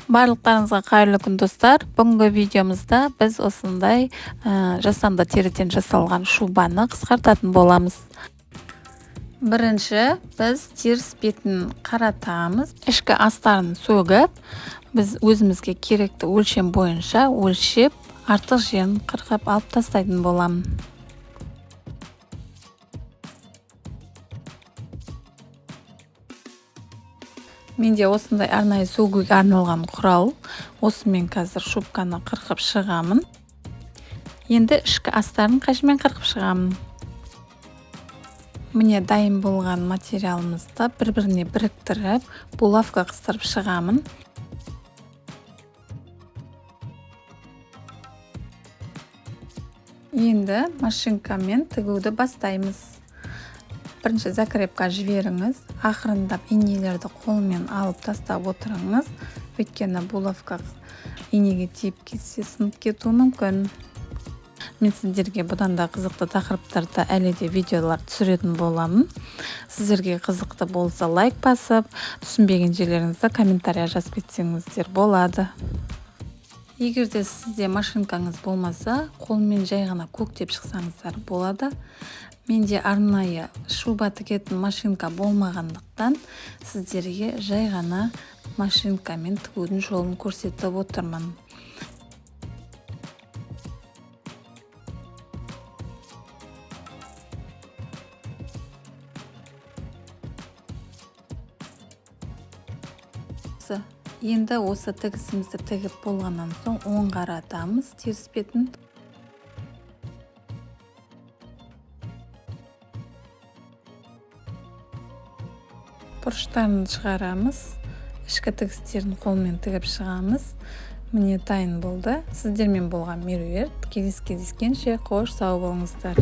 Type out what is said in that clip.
Барлықтарыңызға қайырлы күн достар. Бүгінгі видеомызда біз осындай жасанды теріден жасалған шубаны қысқартатын боламыз. Бірінші біз теріс бетін қаратамыз. Ішкі астарын сөгіп, біз өзімізге керекті өлшем бойынша өлшеп, артық жерін қырқып алып тастайтын боламын. Менде осындай арнайы сөгуге арналған құрал. Осымен қазір шубканы қырқып шығамын. Енді ішкі астарын қайшымен қырқып шығамын. Міне дайын болған материалымызды бір-біріне біріктіріп, булавка қыстырып шығамын. Енді машинкамен тігуді бастаймыз. Бірінші закрепка жіберіңіз, ақырындап инелерді қолмен алып тастап отырыңыз, өйткені булавка инеге тиіп кетсе сынып кетуі мүмкін. Мен сіздерге бұдан да қызықты тақырыптарда әлі де видеолар түсіретін боламын. Сіздерге қызықты болса лайк басып, түсінбеген жерлеріңізді комментария жазып кетсеңіздер болады. Егер де сізде машинкаңыз болмаса, қолмен жай ғана көктеп шықсаңыздар болады. Менде арнайы шуба тігетін машинка болмағандықтан сіздерге жай ғана машинкамен тігудің жолын көрсетіп отырмын. Енді осы тігісімізді тігіп болғаннан соң оң қаратамыз теріс бетін. Бұрыштарын шығарамыз. Ішкі тігістерін қолмен тігіп шығамыз. Міне дайын болды. Сіздермен болған меруерт. Кездескенше қош сау болыңыздар.